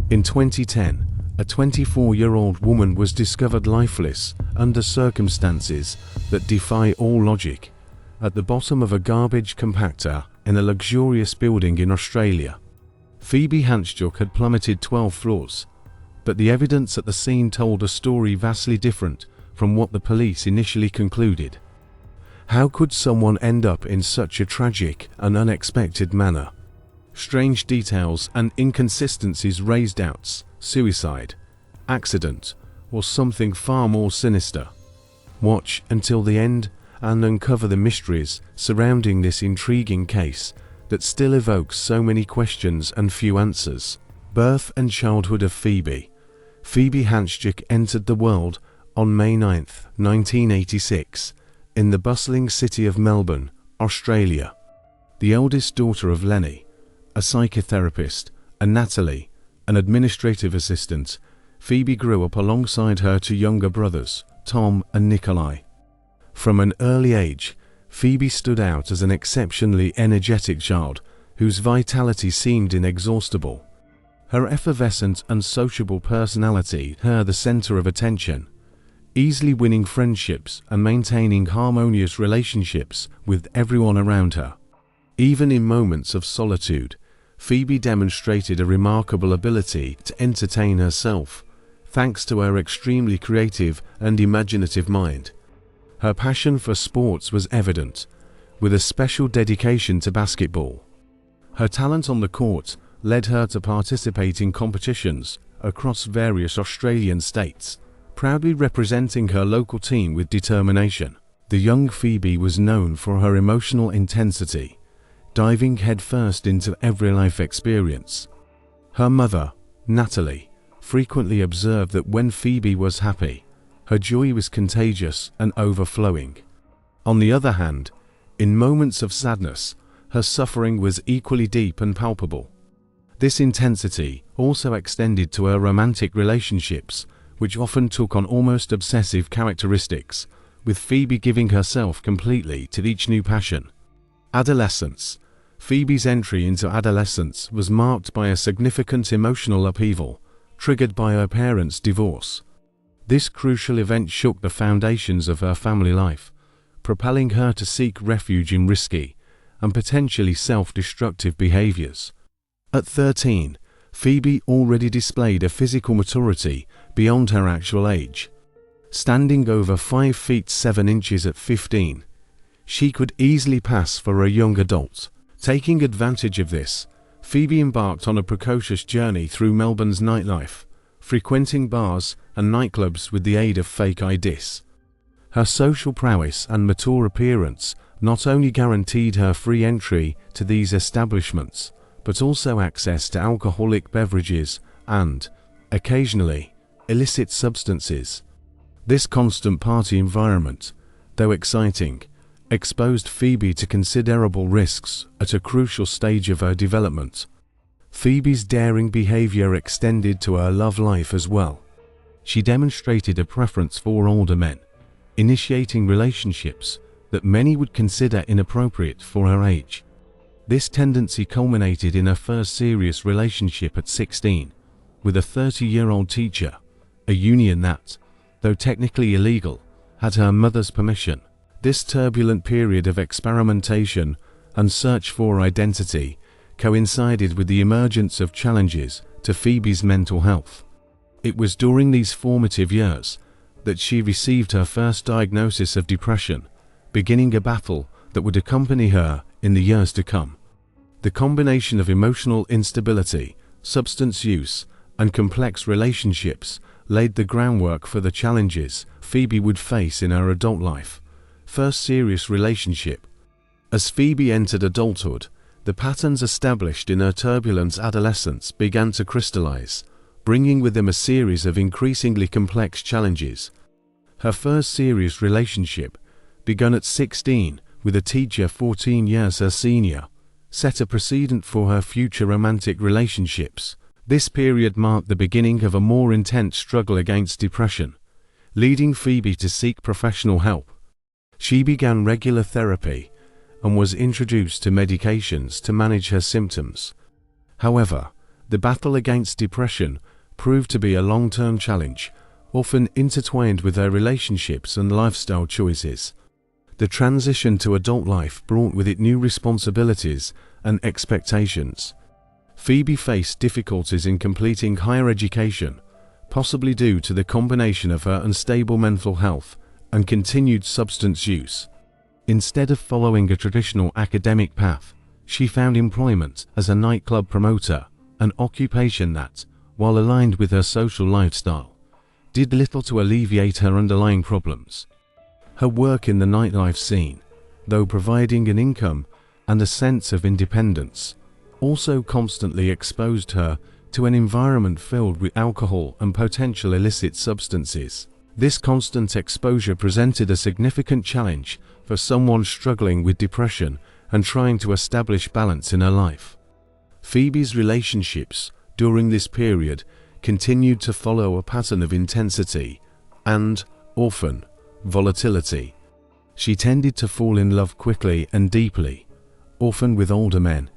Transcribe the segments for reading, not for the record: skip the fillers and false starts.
In 2010, a 24-year-old woman was discovered lifeless under circumstances that defy all logic at the bottom of a garbage compactor in a luxurious building in Australia. Phoebe Handsjuk had plummeted 12 floors, but the evidence at the scene told a story vastly different from what the police initially concluded. How could someone end up in such a tragic and unexpected manner? Strange details and inconsistencies raised doubts: suicide, accident, or something far more sinister. Watch until the end and uncover the mysteries surrounding this intriguing case that still evokes so many questions and few answers. Birth and childhood of Phoebe. Phoebe Handsjuk entered the world on May 9, 1986, in the bustling city of Melbourne, Australia. The eldest daughter of Lenny, a psychotherapist, and Natalie, an administrative assistant, Phoebe grew up alongside her two younger brothers, Tom and Nikolai. From an early age, Phoebe stood out as an exceptionally energetic child whose vitality seemed inexhaustible. Her effervescent and sociable personality made her the center of attention, easily winning friendships and maintaining harmonious relationships with everyone around her. Even in moments of solitude, Phoebe demonstrated a remarkable ability to entertain herself, thanks to her extremely creative and imaginative mind. Her passion for sports was evident, with a special dedication to basketball. Her talent on the court led her to participate in competitions across various Australian states, proudly representing her local team with determination. The young Phoebe was known for her emotional intensity, diving headfirst into every life experience. Her mother, Natalie, frequently observed that when Phoebe was happy, her joy was contagious and overflowing. On the other hand, in moments of sadness, her suffering was equally deep and palpable. This intensity also extended to her romantic relationships, which often took on almost obsessive characteristics, with Phoebe giving herself completely to each new passion. Adolescence. Phoebe's entry into adolescence was marked by a significant emotional upheaval, triggered by her parents' divorce. This crucial event shook the foundations of her family life, propelling her to seek refuge in risky and potentially self-destructive behaviors. At 13, Phoebe already displayed a physical maturity beyond her actual age. Standing over 5 feet 7 inches at 15, she could easily pass for a young adult. Taking advantage of this, Phoebe embarked on a precocious journey through Melbourne's nightlife, frequenting bars and nightclubs with the aid of fake IDs. Her social prowess and mature appearance not only guaranteed her free entry to these establishments, but also access to alcoholic beverages and, occasionally, illicit substances. This constant party environment, though exciting, exposed Phoebe to considerable risks at a crucial stage of her development. Phoebe's daring behavior extended to her love life as well. She demonstrated a preference for older men, initiating relationships that many would consider inappropriate for her age. This tendency culminated in her first serious relationship at 16, with a 30-year-old teacher, a union that, though technically illegal, had her mother's permission. This turbulent period of experimentation and search for identity coincided with the emergence of challenges to Phoebe's mental health. It was during these formative years that she received her first diagnosis of depression, beginning a battle that would accompany her in the years to come. The combination of emotional instability, substance use, and complex relationships laid the groundwork for the challenges Phoebe would face in her adult life. First serious relationship. As Phoebe entered adulthood, the patterns established in her turbulent adolescence began to crystallize, bringing with them a series of increasingly complex challenges. Her first serious relationship, begun at 16 with a teacher 14 years her senior, set a precedent for her future romantic relationships. This period marked the beginning of a more intense struggle against depression, leading Phoebe to seek professional help. She began regular therapy and was introduced to medications to manage her symptoms. However, The battle against depression proved to be a long-term challenge, often intertwined with her relationships and lifestyle choices. The transition to adult life brought with it new responsibilities and expectations. Phoebe faced difficulties in completing higher education, possibly due to the combination of her unstable mental health and continued substance use. Instead of following a traditional academic path, she found employment as a nightclub promoter, an occupation that, while aligned with her social lifestyle, did little to alleviate her underlying problems. Her work in the nightlife scene, though providing an income and a sense of independence, also constantly exposed her to an environment filled with alcohol and potential illicit substances. This constant exposure presented a significant challenge for someone struggling with depression and trying to establish balance in her life. Phoebe's relationships during this period continued to follow a pattern of intensity and, often, volatility. She tended to fall in love quickly and deeply, often with older men,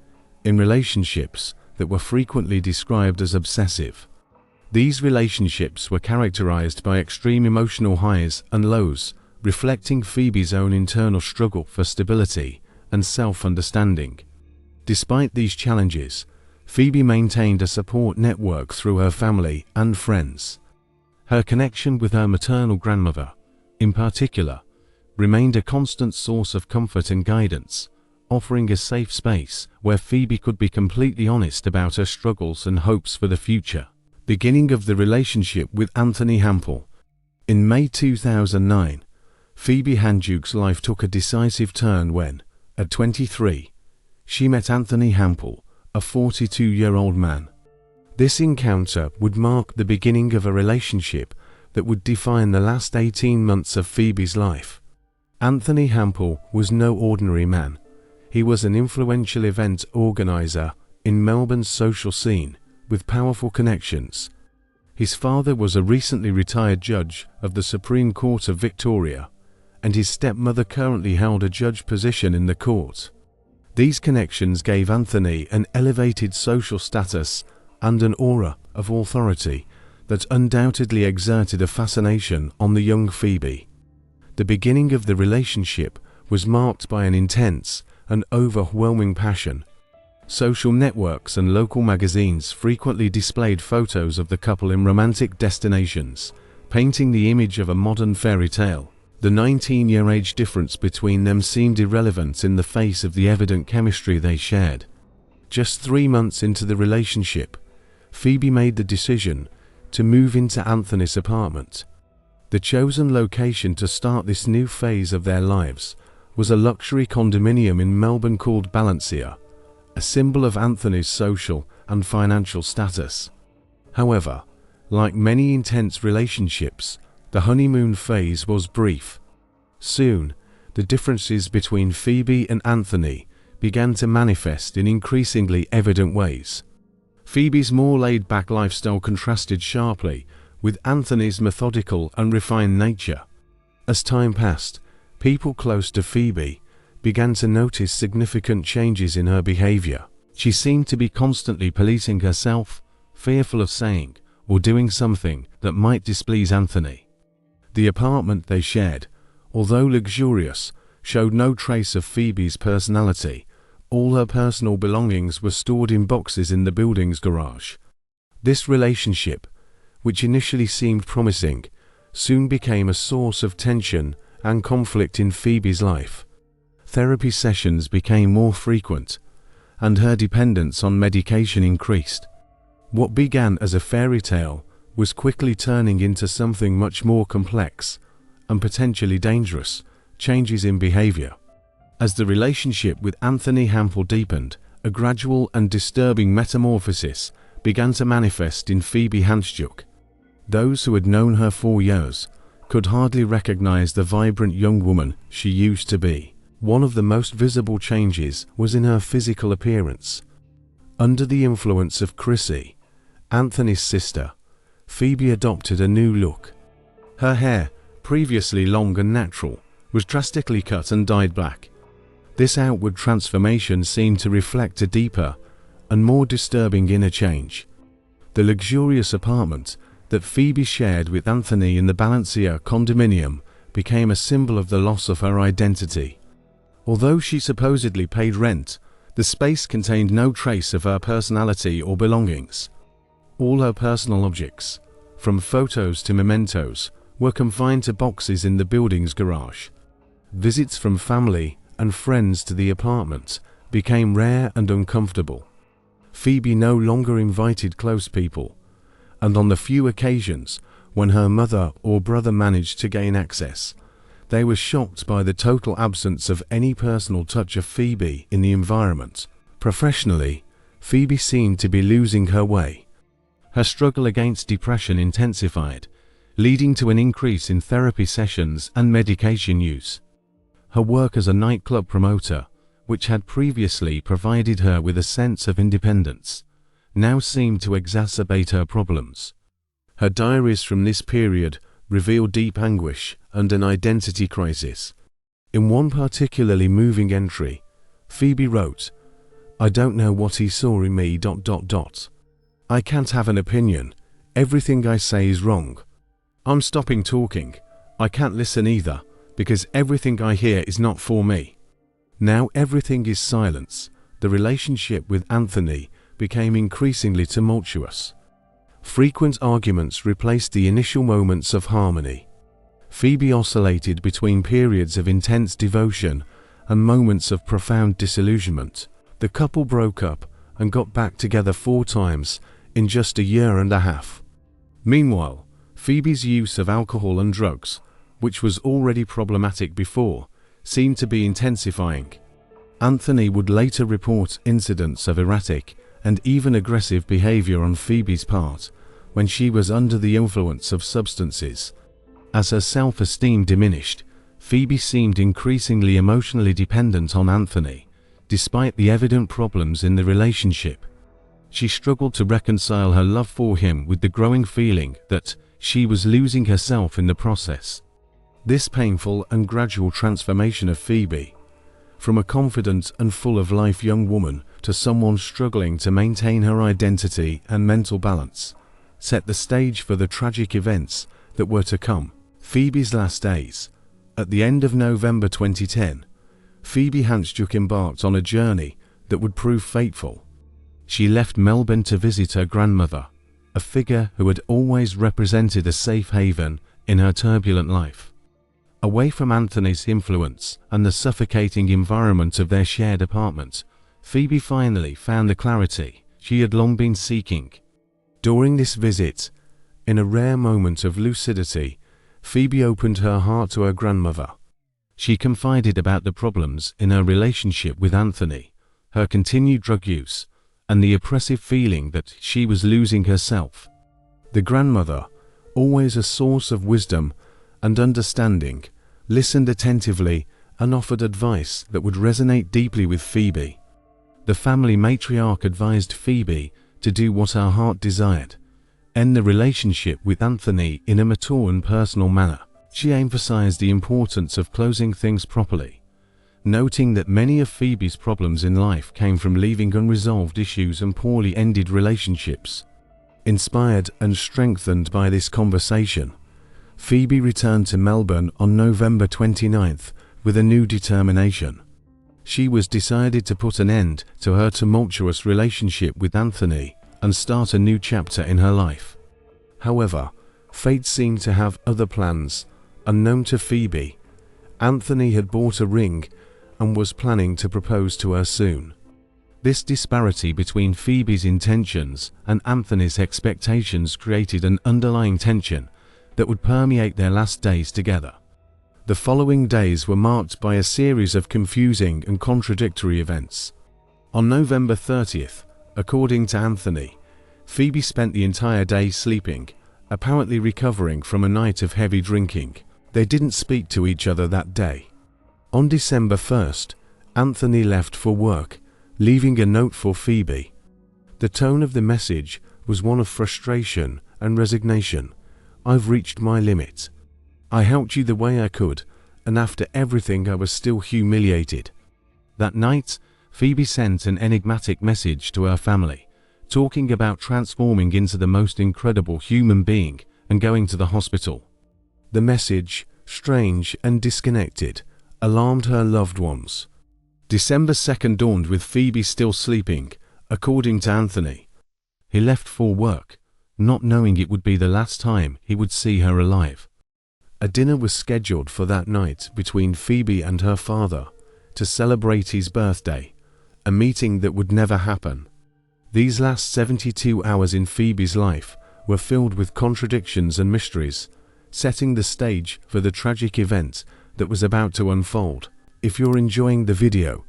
in relationships that were frequently described as obsessive. These relationships were characterized by extreme emotional highs and lows, reflecting Phoebe's own internal struggle for stability and self-understanding. Despite these challenges, Phoebe maintained a support network through her family and friends. Her connection with her maternal grandmother, in particular, remained a constant source of comfort and guidance, offering a safe space where Phoebe could be completely honest about her struggles and hopes for the future. Beginning of the relationship with Anthony Hampel. In May 2009, Phoebe Handsjuk's life took a decisive turn when, at 23, she met Anthony Hampel, a 42-year-old man. This encounter would mark the beginning of a relationship that would define the last 18 months of Phoebe's life. Anthony Hampel was no ordinary man. He was an influential event organizer in Melbourne's social scene, with powerful connections. His father was a recently retired judge of the Supreme Court of Victoria, and his stepmother currently held a judge position in the court. These connections gave Anthony an elevated social status and an aura of authority that undoubtedly exerted a fascination on the young Phoebe. The beginning of the relationship was marked by an intense and overwhelming passion. Social networks and local magazines frequently displayed photos of the couple in romantic destinations, painting the image of a modern fairy tale. The 19-year age difference between them seemed irrelevant in the face of the evident chemistry they shared. Just 3 months into the relationship, Phoebe made the decision to move into Anthony's apartment. The chosen location to start this new phase of their lives was a luxury condominium in Melbourne called Balancia, a symbol of Anthony's social and financial status. However, like many intense relationships, the honeymoon phase was brief. Soon, the differences between Phoebe and Anthony began to manifest in increasingly evident ways. Phoebe's more laid-back lifestyle contrasted sharply with Anthony's methodical and refined nature. As time passed, people close to Phoebe began to notice significant changes in her behavior. She seemed to be constantly policing herself, fearful of saying or doing something that might displease Anthony. The apartment they shared, although luxurious, showed no trace of Phoebe's personality. All her personal belongings were stored in boxes in the building's garage. This relationship, which initially seemed promising, soon became a source of tension and conflict in Phoebe's life. Therapy sessions became more frequent, and her dependence on medication increased. What began as a fairy tale was quickly turning into something much more complex and potentially dangerous: changes in behavior. As the relationship with Anthony Hampel deepened, a gradual and disturbing metamorphosis began to manifest in Phoebe Handsjuk. Those who had known her for years could hardly recognize the vibrant young woman she used to be. One of the most visible changes was in her physical appearance. Under the influence of Chrissy, Anthony's sister, Phoebe adopted a new look. Her hair, previously long and natural, was drastically cut and dyed black. This outward transformation seemed to reflect a deeper and more disturbing inner change. The luxurious apartment that Phoebe shared with Anthony in the Balancia condominium became a symbol of the loss of her identity. Although she supposedly paid rent, the space contained no trace of her personality or belongings. All her personal objects, from photos to mementos, were confined to boxes in the building's garage. Visits from family and friends to the apartment became rare and uncomfortable. Phoebe no longer invited close people, and on the few occasions when her mother or brother managed to gain access, they were shocked by the total absence of any personal touch of Phoebe in the environment. Professionally, Phoebe seemed to be losing her way. Her struggle against depression intensified, leading to an increase in therapy sessions and medication use. Her work as a nightclub promoter, which had previously provided her with a sense of independence, now seemed to exacerbate her problems. Her diaries from this period reveal deep anguish and an identity crisis. In one particularly moving entry, Phoebe wrote, "I don't know what he saw in me. I can't have an opinion. Everything I say is wrong. I'm stopping talking. I can't listen either, because everything I hear is not for me." Now everything is silence. The relationship with Anthony became increasingly tumultuous. Frequent arguments replaced the initial moments of harmony. Phoebe oscillated between periods of intense devotion and moments of profound disillusionment. The couple broke up and got back together 4 times in just a year and a half. Meanwhile, Phoebe's use of alcohol and drugs, which was already problematic before, seemed to be intensifying. Anthony would later report incidents of erratic and even aggressive behavior on Phoebe's part when she was under the influence of substances. As her self-esteem diminished, Phoebe seemed increasingly emotionally dependent on Anthony, despite the evident problems in the relationship. She struggled to reconcile her love for him with the growing feeling that she was losing herself in the process. This painful and gradual transformation of Phoebe, from a confident and full of life young woman to someone struggling to maintain her identity and mental balance, set the stage for the tragic events that were to come. Phoebe's last days. At the end of November 2010, Phoebe Handsjuk embarked on a journey that would prove fateful. She left Melbourne to visit her grandmother, a figure who had always represented a safe haven in her turbulent life. Away from Anthony's influence and the suffocating environment of their shared apartment, Phoebe finally found the clarity she had long been seeking. During this visit, in a rare moment of lucidity, Phoebe opened her heart to her grandmother. She confided about the problems in her relationship with Anthony, her continued drug use, and the oppressive feeling that she was losing herself. The grandmother, always a source of wisdom and understanding, listened attentively and offered advice that would resonate deeply with Phoebe. The family matriarch advised Phoebe to do what her heart desired, end the relationship with Anthony in a mature and personal manner. She emphasized the importance of closing things properly, noting that many of Phoebe's problems in life came from leaving unresolved issues and poorly ended relationships. Inspired and strengthened by this conversation, Phoebe returned to Melbourne on November 29th with a new determination. She was decided to put an end to her tumultuous relationship with Anthony and start a new chapter in her life. However, fate seemed to have other plans. Unknown to Phoebe, Anthony had bought a ring and was planning to propose to her soon. This disparity between Phoebe's intentions and Anthony's expectations created an underlying tension that would permeate their last days together. The following days were marked by a series of confusing and contradictory events. On November 30th, according to Anthony, Phoebe spent the entire day sleeping, apparently recovering from a night of heavy drinking. They didn't speak to each other that day. On December 1st, Anthony left for work, leaving a note for Phoebe. The tone of the message was one of frustration and resignation. "I've reached my limit. I helped you the way I could, and after everything I was still humiliated." That night, Phoebe sent an enigmatic message to her family, talking about transforming into the most incredible human being and going to the hospital. The message, strange and disconnected, alarmed her loved ones. December 2nd dawned with Phoebe still sleeping, according to Anthony. He left for work, not knowing it would be the last time he would see her alive. A dinner was scheduled for that night between Phoebe and her father to celebrate his birthday, a meeting that would never happen. These last 72 hours in Phoebe's life were filled with contradictions and mysteries, setting the stage for the tragic event that was about to unfold. If you're enjoying the video,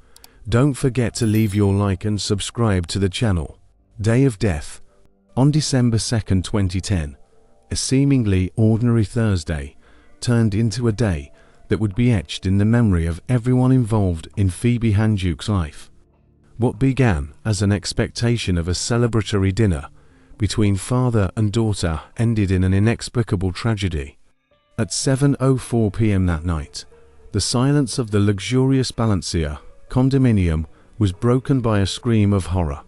don't forget to leave your like and subscribe to the channel. Day of Death. On December 2nd, 2010, a seemingly ordinary Thursday turned into a day that would be etched in the memory of everyone involved in Phoebe Handsjuk's life. What began as an expectation of a celebratory dinner between father and daughter ended in an inexplicable tragedy. At 7:04 p.m. that night, the silence of the luxurious Balancia condominium was broken by a scream of horror.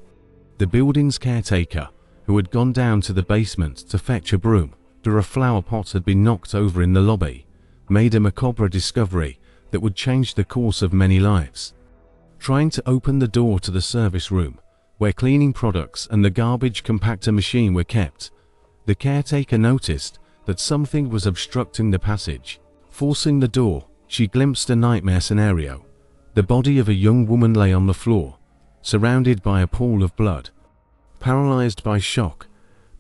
The building's caretaker, who had gone down to the basement to fetch a broom after a flower pot had been knocked over in the lobby, made a macabre discovery that would change the course of many lives. Trying to open the door to the service room, where cleaning products and the garbage compactor machine were kept, the caretaker noticed that something was obstructing the passage. Forcing the door, she glimpsed a nightmare scenario. The body of a young woman lay on the floor, surrounded by a pool of blood. Paralyzed by shock,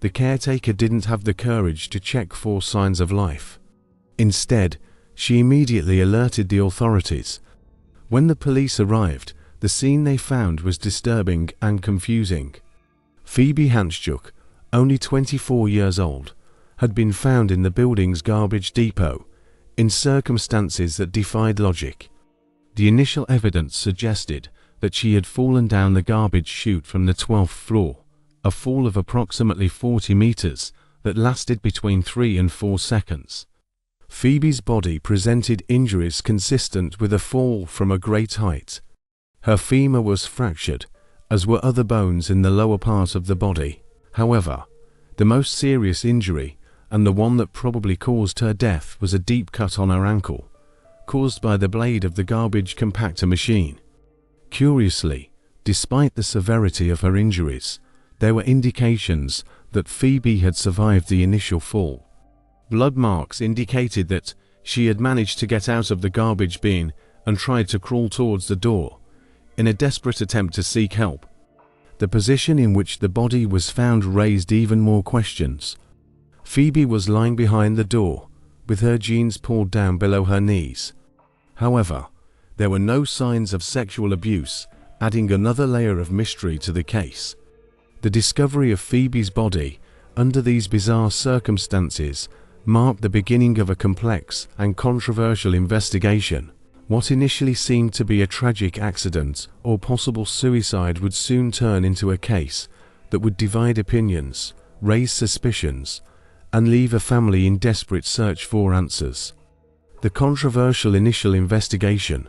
the caretaker didn't have the courage to check for signs of life. Instead, she immediately alerted the authorities. When the police arrived, the scene they found was disturbing and confusing. Phoebe Handsjuk, only 24 years old, had been found in the building's garbage depot, in circumstances that defied logic. The initial evidence suggested that she had fallen down the garbage chute from the 12th floor, a fall of approximately 40 meters that lasted between 3 and 4 seconds. Phoebe's body presented injuries consistent with a fall from a great height. Her femur was fractured, as were other bones in the lower part of the body. However, the most serious injury, and the one that probably caused her death, was a deep cut on her ankle, caused by the blade of the garbage compactor machine. Curiously, despite the severity of her injuries, there were indications that Phoebe had survived the initial fall. Blood marks indicated that she had managed to get out of the garbage bin and tried to crawl towards the door, in a desperate attempt to seek help. The position in which the body was found raised even more questions. Phoebe was lying behind the door, with her jeans pulled down below her knees. However, there were no signs of sexual abuse, adding another layer of mystery to the case. The discovery of Phoebe's body under these bizarre circumstances marked the beginning of a complex and controversial investigation. What initially seemed to be a tragic accident or possible suicide would soon turn into a case that would divide opinions, raise suspicions, and leave a family in desperate search for answers. The controversial initial investigation.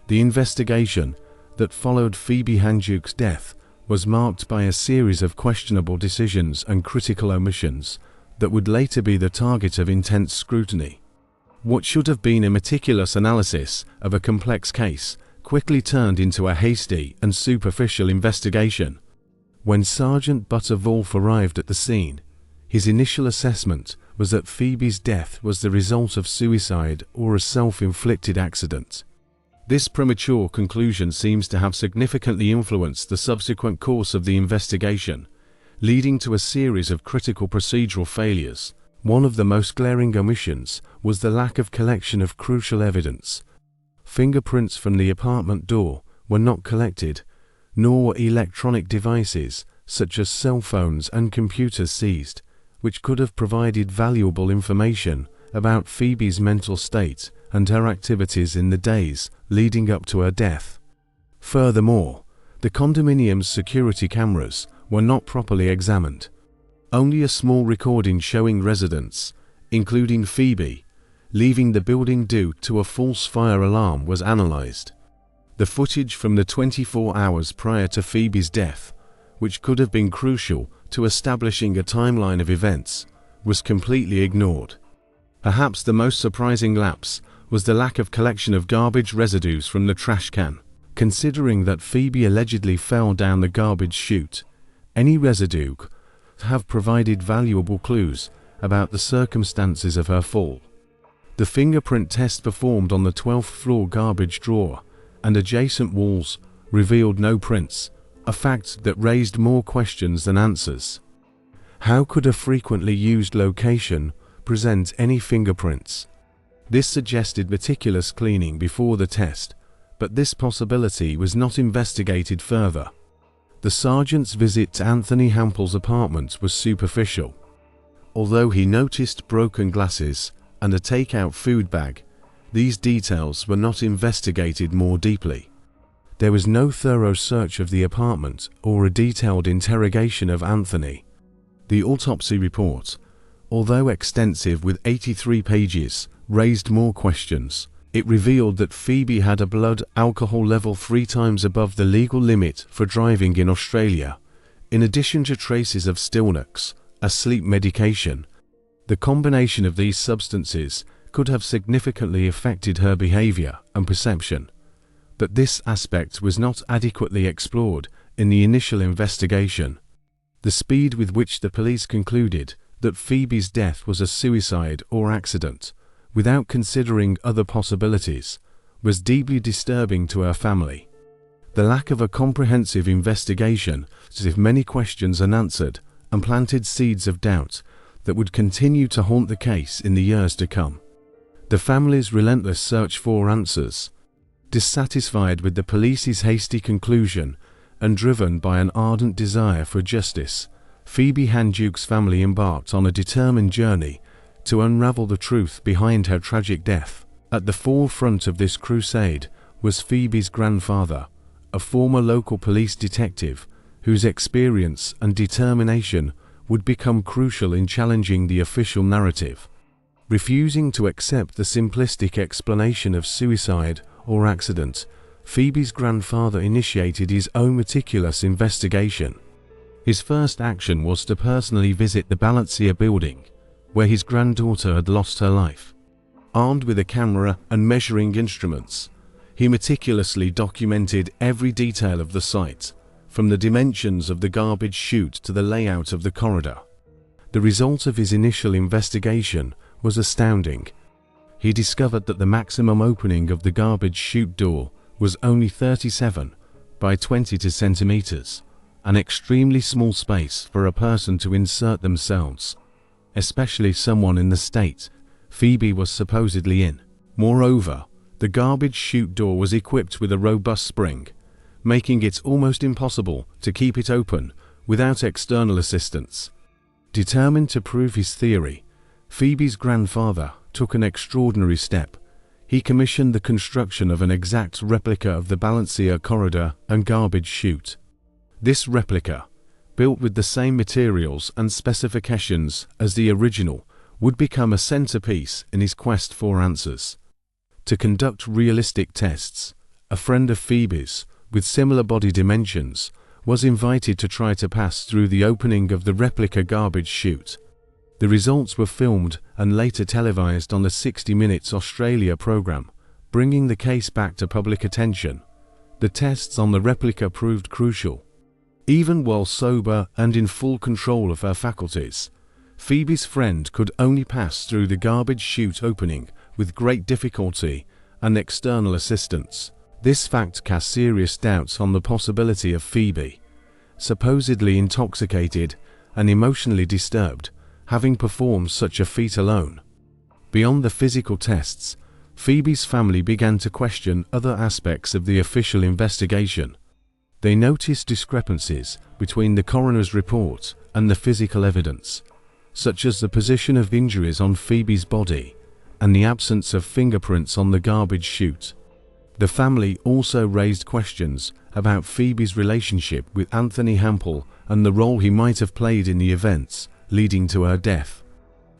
The investigation that followed Phoebe Handsjuk's death was marked by a series of questionable decisions and critical omissions that would later be the target of intense scrutiny. What should have been a meticulous analysis of a complex case quickly turned into a hasty and superficial investigation. When Sergeant Butterwolf arrived at the scene, his initial assessment was that Phoebe's death was the result of suicide or a self-inflicted accident. This premature conclusion seems to have significantly influenced the subsequent course of the investigation, leading to a series of critical procedural failures. One of the most glaring omissions was the lack of collection of crucial evidence. Fingerprints from the apartment door were not collected, nor were electronic devices such as cell phones and computers seized, which could have provided valuable information about Phoebe's mental state and her activities in the days leading up to her death. Furthermore, the condominium's security cameras were not properly examined. Only a small recording showing residents, including Phoebe, leaving the building due to a false fire alarm was analyzed. The footage from the 24 hours prior to Phoebe's death, which could have been crucial to establishing a timeline of events, was completely ignored. Perhaps the most surprising lapse was the lack of collection of garbage residues from the trash can. Considering that Phoebe allegedly fell down the garbage chute, any residue could have provided valuable clues about the circumstances of her fall. The fingerprint test performed on the 12th floor garbage drawer and adjacent walls revealed no prints, a fact that raised more questions than answers. How could a frequently used location present any fingerprints? This suggested meticulous cleaning before the test, but this possibility was not investigated further. The sergeant's visit to Anthony Hampel's apartment was superficial. Although he noticed broken glasses and a take-out food bag, these details were not investigated more deeply. There was no thorough search of the apartment or a detailed interrogation of Anthony. The autopsy report, although extensive with 83 pages, raised more questions. It revealed that Phoebe had a blood alcohol level 3 times above the legal limit for driving in Australia, in addition to traces of Stilnox, a sleep medication. The combination of these substances could have significantly affected her behavior and perception, but this aspect was not adequately explored in the initial investigation. The speed with which the police concluded that Phoebe's death was a suicide or accident, without considering other possibilities, was deeply disturbing to her family. The lack of a comprehensive investigation left many questions unanswered and planted seeds of doubt that would continue to haunt the case in the years to come. The family's relentless search for answers. Dissatisfied with the police's hasty conclusion and driven by an ardent desire for justice, Phoebe Handsjuk's family embarked on a determined journey to unravel the truth behind her tragic death. At the forefront of this crusade was Phoebe's grandfather, a former local police detective whose experience and determination would become crucial in challenging the official narrative. Refusing to accept the simplistic explanation of suicide or accident, Phoebe's grandfather initiated his own meticulous investigation. His first action was to personally visit the Balenciaga building, where his granddaughter had lost her life. Armed with a camera and measuring instruments, he meticulously documented every detail of the site, from the dimensions of the garbage chute to the layout of the corridor. The result of his initial investigation was astounding. He discovered that the maximum opening of the garbage chute door was only 37 by 22 centimeters, an extremely small space for a person to insert themselves, especially someone in the state Phoebe was supposedly in. Moreover, the garbage chute door was equipped with a robust spring, making it almost impossible to keep it open without external assistance. Determined to prove his theory, Phoebe's grandfather took an extraordinary step. He commissioned the construction of an exact replica of the Balenciaga corridor and garbage chute. This replica, built with the same materials and specifications as the original, would become a centerpiece in his quest for answers. To conduct realistic tests, a friend of Phoebe's, with similar body dimensions, was invited to try to pass through the opening of the replica garbage chute. The results were filmed and later televised on the 60 Minutes Australia programme, bringing the case back to public attention. The tests on the replica proved crucial. Even while sober and in full control of her faculties, Phoebe's friend could only pass through the garbage chute opening with great difficulty and external assistance. This fact cast serious doubts on the possibility of Phoebe, supposedly intoxicated and emotionally disturbed, having performed such a feat alone. Beyond the physical tests, Phoebe's family began to question other aspects of the official investigation. They noticed discrepancies between the coroner's report and the physical evidence, such as the position of injuries on Phoebe's body and the absence of fingerprints on the garbage chute. The family also raised questions about Phoebe's relationship with Anthony Hampel and the role he might have played in the events leading to her death.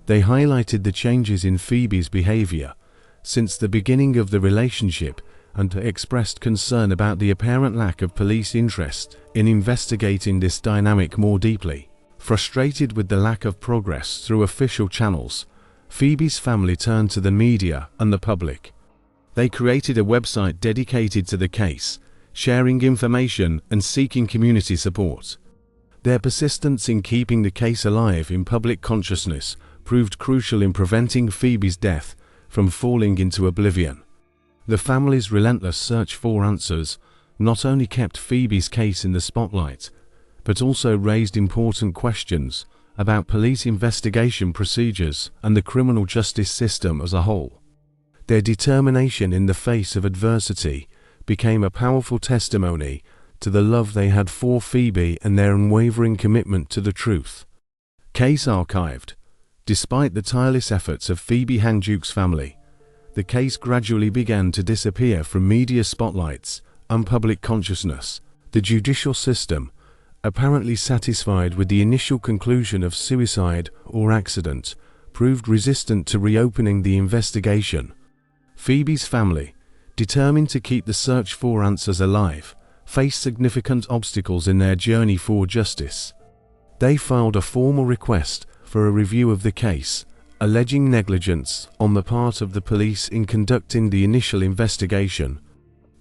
They highlighted the changes in Phoebe's behavior since the beginning of the relationship and expressed concern about the apparent lack of police interest in investigating this dynamic more deeply. Frustrated with the lack of progress through official channels, Phoebe's family turned to the media and the public. They created a website dedicated to the case, sharing information and seeking community support. Their persistence in keeping the case alive in public consciousness proved crucial in preventing Phoebe's death from falling into oblivion. The family's relentless search for answers not only kept Phoebe's case in the spotlight, but also raised important questions about police investigation procedures and the criminal justice system as a whole. Their determination in the face of adversity became a powerful testimony to the love they had for Phoebe and their unwavering commitment to the truth. Case archived. Despite the tireless efforts of Phoebe Handsjuk's family, the case gradually began to disappear from media spotlights and public consciousness. The judicial system, apparently satisfied with the initial conclusion of suicide or accident, proved resistant to reopening the investigation. Phoebe's family, determined to keep the search for answers alive, faced significant obstacles in their journey for justice. They filed a formal request for a review of the case, alleging negligence on the part of the police in conducting the initial investigation.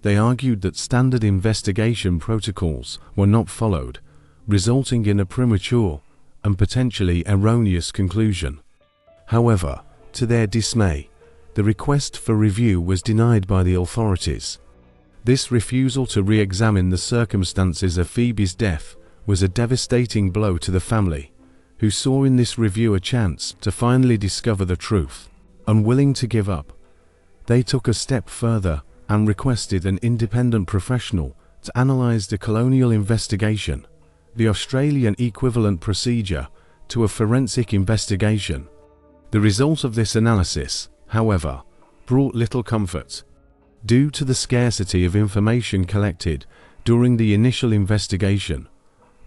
They argued that standard investigation protocols were not followed, resulting in a premature and potentially erroneous conclusion. However, to their dismay, the request for review was denied by the authorities. This refusal to re-examine the circumstances of Phoebe's death was a devastating blow to the family, who saw in this review a chance to finally discover the truth. Unwilling to give up, they took a step further and requested an independent professional to analyze the colonial investigation, the Australian equivalent procedure to a forensic investigation. The result of this analysis, however, brought little comfort. Due to the scarcity of information collected during the initial investigation,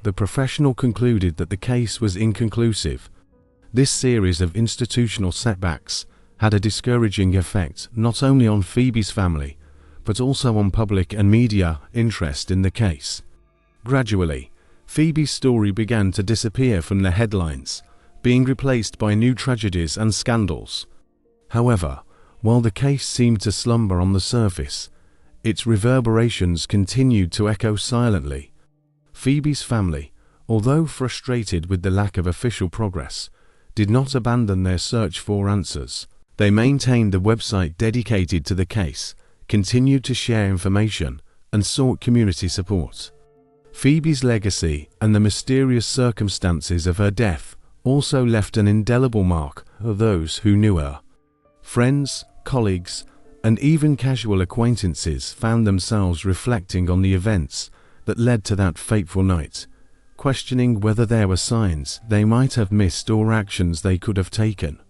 the professional concluded that the case was inconclusive. This series of institutional setbacks had a discouraging effect not only on Phoebe's family, but also on public and media interest in the case. Gradually, Phoebe's story began to disappear from the headlines, being replaced by new tragedies and scandals. However, while the case seemed to slumber on the surface, its reverberations continued to echo silently. Phoebe's family, although frustrated with the lack of official progress, did not abandon their search for answers. They maintained the website dedicated to the case, continued to share information, and sought community support. Phoebe's legacy and the mysterious circumstances of her death also left an indelible mark on those who knew her. Friends, colleagues, and even casual acquaintances found themselves reflecting on the events that led to that fateful night, questioning whether there were signs they might have missed or actions they could have taken.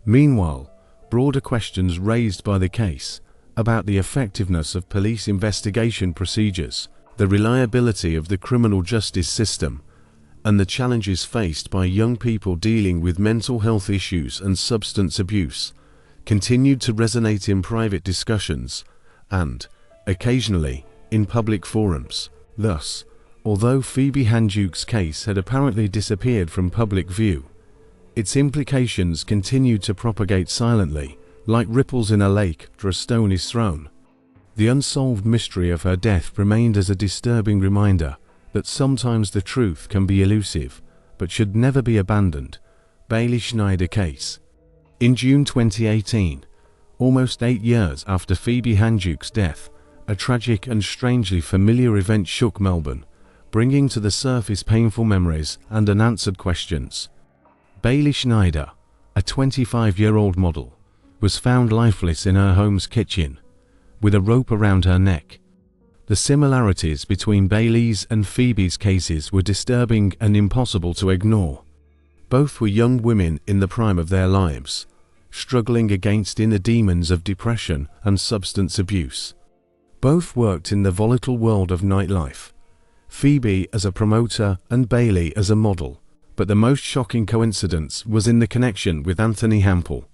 Meanwhile, broader questions raised by the case about the effectiveness of police investigation procedures, the reliability of the criminal justice system, and the challenges faced by young people dealing with mental health issues and substance abuse continued to resonate in private discussions and, occasionally, in public forums. Thus, although Phoebe Handsjuk's case had apparently disappeared from public view, its implications continued to propagate silently, like ripples in a lake after a stone is thrown. The unsolved mystery of her death remained as a disturbing reminder that sometimes the truth can be elusive, but should never be abandoned. Bailey Schneider case. In June 2018, almost 8 years after Phoebe Handsjuk's death, a tragic and strangely familiar event shook Melbourne, bringing to the surface painful memories and unanswered questions. Bailey Schneider, a 25-year-old model, was found lifeless in her home's kitchen, with a rope around her neck. The similarities between Bailey's and Phoebe's cases were disturbing and impossible to ignore. Both were young women in the prime of their lives, struggling against inner demons of depression and substance abuse. Both worked in the volatile world of nightlife, Phoebe as a promoter and Bailey as a model, but the most shocking coincidence was in the connection with Anthony Hampel.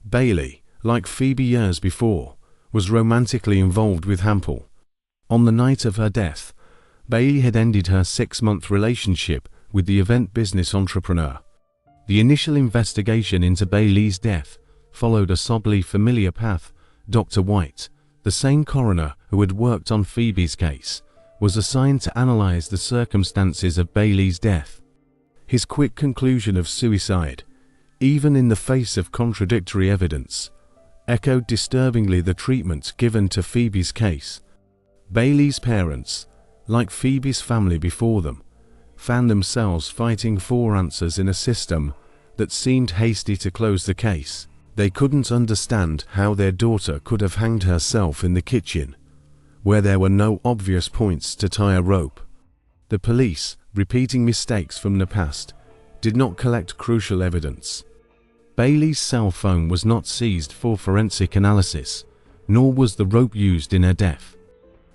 Bailey, like Phoebe years before, was romantically involved with Hampel. On the night of her death, Bailey had ended her 6-month relationship with the event business entrepreneur. The initial investigation into Bailey's death followed a soberly familiar path. Dr. White, the same coroner who had worked on Phoebe's case, was assigned to analyze the circumstances of Bailey's death. His quick conclusion of suicide, even in the face of contradictory evidence, echoed disturbingly the treatment given to Phoebe's case. Bailey's parents, like Phoebe's family before them, found themselves fighting for answers in a system that seemed hasty to close the case. They couldn't understand how their daughter could have hanged herself in the kitchen, where there were no obvious points to tie a rope. The police, repeating mistakes from the past, did not collect crucial evidence. Bailey's cell phone was not seized for forensic analysis, nor was the rope used in her death.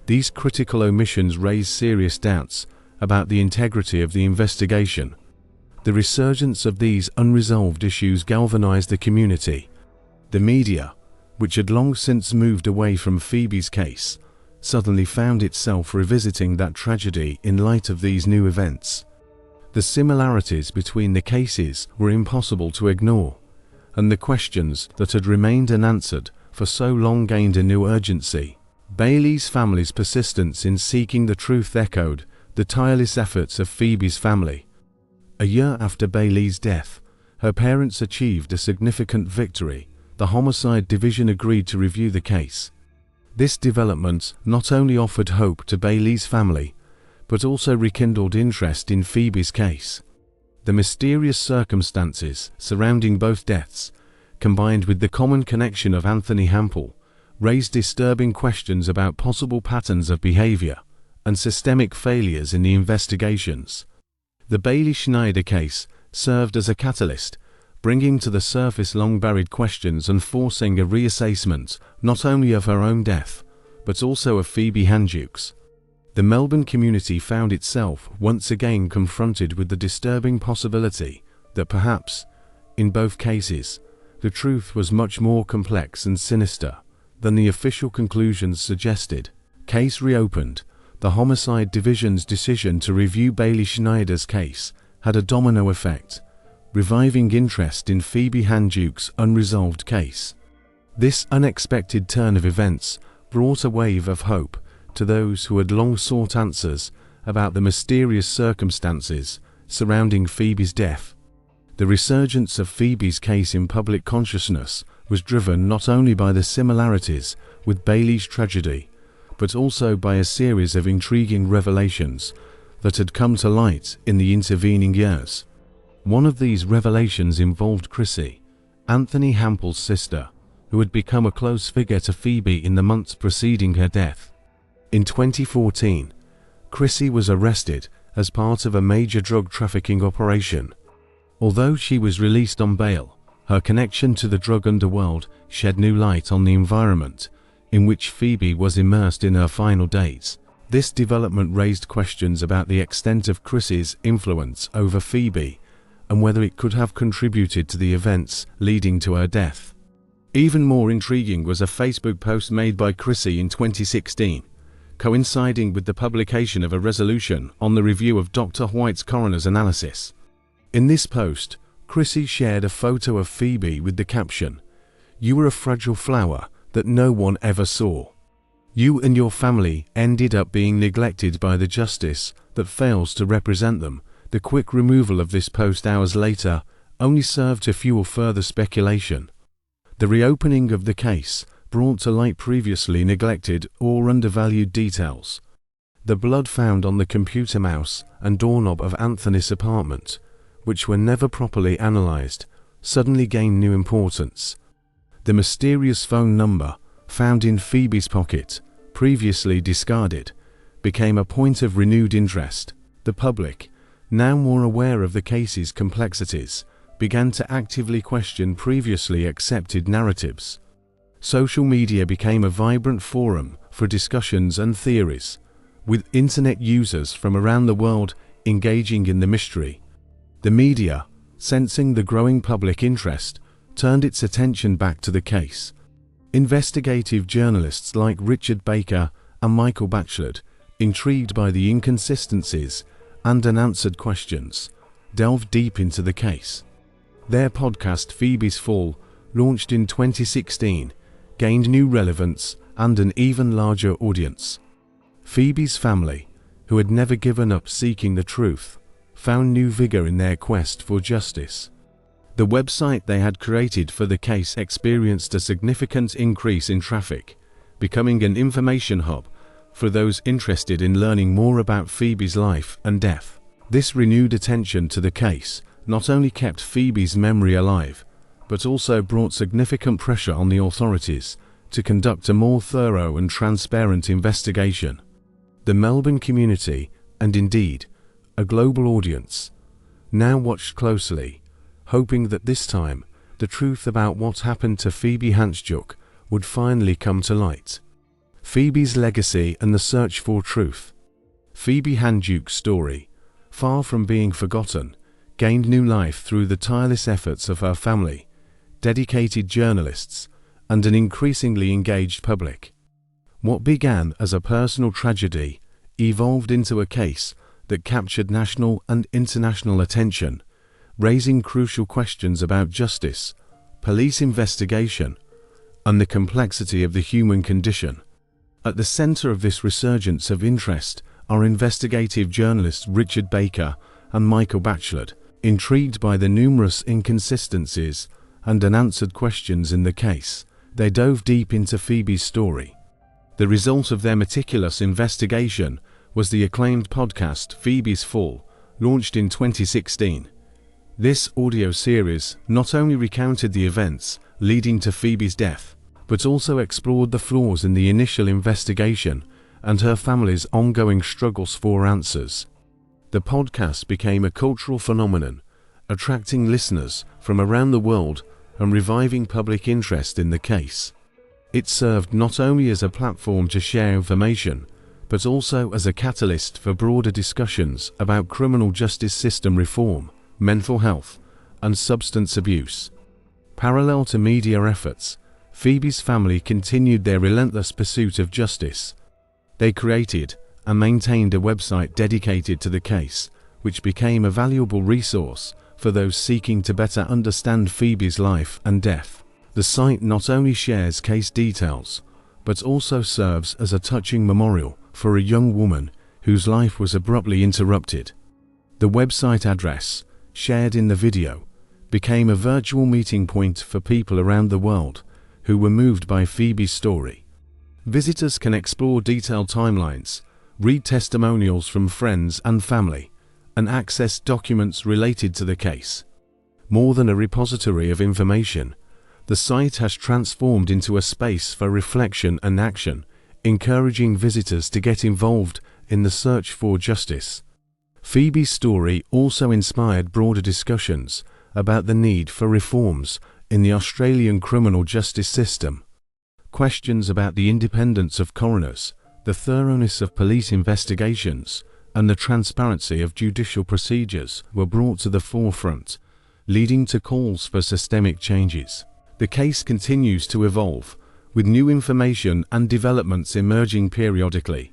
These critical omissions raised serious doubts about the integrity of the investigation. The resurgence of these unresolved issues galvanized the community. The media, which had long since moved away from Phoebe's case, suddenly found itself revisiting that tragedy in light of these new events. The similarities between the cases were impossible to ignore, and the questions that had remained unanswered for so long gained a new urgency. Bailey's family's persistence in seeking the truth echoed the tireless efforts of Phoebe's family. A year after Bailey's death, her parents achieved a significant victory. The Homicide Division agreed to review the case. This development not only offered hope to Bailey's family, but also rekindled interest in Phoebe's case. The mysterious circumstances surrounding both deaths, combined with the common connection of Anthony Hampel, raised disturbing questions about possible patterns of behavior and systemic failures in the investigations. The Bailey-Schneider case served as a catalyst, bringing to the surface long-buried questions and forcing a reassessment not only of her own death, but also of Phoebe Handsjuk's. The Melbourne community found itself once again confronted with the disturbing possibility that perhaps, in both cases, the truth was much more complex and sinister than the official conclusions suggested. Case reopened. The Homicide Division's decision to review Bailey-Schneider's case had a domino effect, reviving interest in Phoebe Handsjuk's unresolved case. This unexpected turn of events brought a wave of hope to those who had long sought answers about the mysterious circumstances surrounding Phoebe's death. The resurgence of Phoebe's case in public consciousness was driven not only by the similarities with Bailey's tragedy, but also by a series of intriguing revelations that had come to light in the intervening years. One of these revelations involved Chrissy, Anthony Hampel's sister, who had become a close figure to Phoebe in the months preceding her death. In 2014, Chrissy was arrested as part of a major drug trafficking operation. Although she was released on bail, her connection to the drug underworld shed new light on the environment in which Phoebe was immersed in her final days. This development raised questions about the extent of Chrissy's influence over Phoebe and whether it could have contributed to the events leading to her death. Even more intriguing was a Facebook post made by Chrissy in 2016, coinciding with the publication of a resolution on the review of Dr. White's coroner's analysis. In this post, Chrissy shared a photo of Phoebe with the caption, "You were a fragile flower that no one ever saw. You and your family ended up being neglected by the justice that fails to represent them." The quick removal of this post hours later only served to fuel further speculation. The reopening of the case brought to light previously neglected or undervalued details. The blood found on the computer mouse and doorknob of Anthony's apartment, which were never properly analyzed, suddenly gained new importance. The mysterious phone number found in Phoebe's pocket, previously discarded, became a point of renewed interest. The public, now more aware of the case's complexities, began to actively question previously accepted narratives. Social media became a vibrant forum for discussions and theories, with internet users from around the world engaging in the mystery. The media, sensing the growing public interest, turned its attention back to the case. Investigative journalists like Richard Baker and Michael Baffled, intrigued by the inconsistencies and unanswered questions, delved deep into the case. Their podcast Phoebe's Fall, launched in 2016, gained new relevance and an even larger audience. Phoebe's family, who had never given up seeking the truth, found new vigor in their quest for justice. The website they had created for the case experienced a significant increase in traffic, becoming an information hub for those interested in learning more about Phoebe's life and death. This renewed attention to the case not only kept Phoebe's memory alive, but also brought significant pressure on the authorities to conduct a more thorough and transparent investigation. The Melbourne community, and indeed, a global audience, now watched closely, hoping that this time the truth about what happened to Phoebe Handsjuk would finally come to light. Phoebe's legacy and the search for truth. Phoebe Handsjuk's story, far from being forgotten, gained new life through the tireless efforts of her family, dedicated journalists, and an increasingly engaged public. What began as a personal tragedy evolved into a case that captured national and international attention, raising crucial questions about justice, police investigation, and the complexity of the human condition. At the center of this resurgence of interest are investigative journalists Richard Baker and Michael Baffled, intrigued by the numerous inconsistencies and unanswered questions in the case. They dove deep into Phoebe's story. The result of their meticulous investigation was the acclaimed podcast Phoebe's Fall, launched in 2016. This audio series not only recounted the events leading to Phoebe's death, but also explored the flaws in the initial investigation and her family's ongoing struggles for answers. The podcast became a cultural phenomenon, attracting listeners from around the world and reviving public interest in the case. It served not only as a platform to share information, but also as a catalyst for broader discussions about criminal justice system reform, mental health, and substance abuse. Parallel to media efforts, Phoebe's family continued their relentless pursuit of justice. They created and maintained a website dedicated to the case, which became a valuable resource for those seeking to better understand Phoebe's life and death. The site not only shares case details, but also serves as a touching memorial for a young woman whose life was abruptly interrupted. The website address, shared in the video, became a virtual meeting point for people around the world who were moved by Phoebe's story. Visitors can explore detailed timelines, read testimonials from friends and family, and access documents related to the case. More than a repository of information, the site has transformed into a space for reflection and action, encouraging visitors to get involved in the search for justice. Phoebe's story also inspired broader discussions about the need for reforms in the Australian criminal justice system. Questions about the independence of coroners, the thoroughness of police investigations, and the transparency of judicial procedures were brought to the forefront, leading to calls for systemic changes. The case continues to evolve, with new information and developments emerging periodically.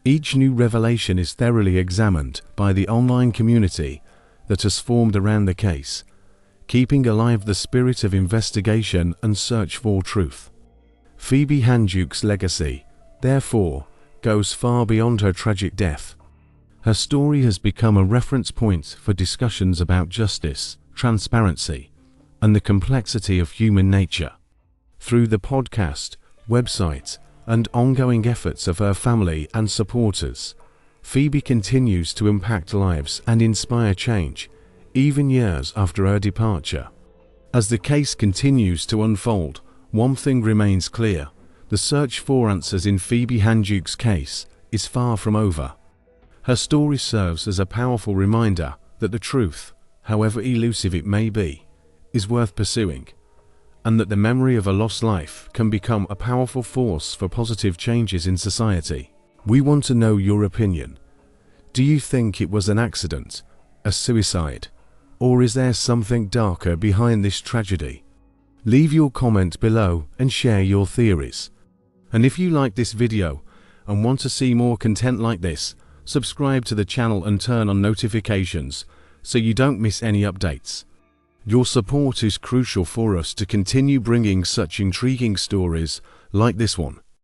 Each new revelation is thoroughly examined by the online community that has formed around the case, keeping alive the spirit of investigation and search for truth. Phoebe Handsjuk's legacy, therefore, goes far beyond her tragic death. Her story has become a reference point for discussions about justice, transparency, and the complexity of human nature. Through the podcast, website, and ongoing efforts of her family and supporters, Phoebe continues to impact lives and inspire change, even years after her departure. As the case continues to unfold, one thing remains clear: the search for answers in Phoebe Handsjuk's case is far from over. Her story serves as a powerful reminder that the truth, however elusive it may be, is worth pursuing, and that the memory of a lost life can become a powerful force for positive changes in society. We want to know your opinion. Do you think it was an accident, a suicide, or is there something darker behind this tragedy? Leave your comment below and share your theories. And if you like this video and want to see more content like this, subscribe to the channel and turn on notifications so you don't miss any updates. Your support is crucial for us to continue bringing such intriguing stories like this one.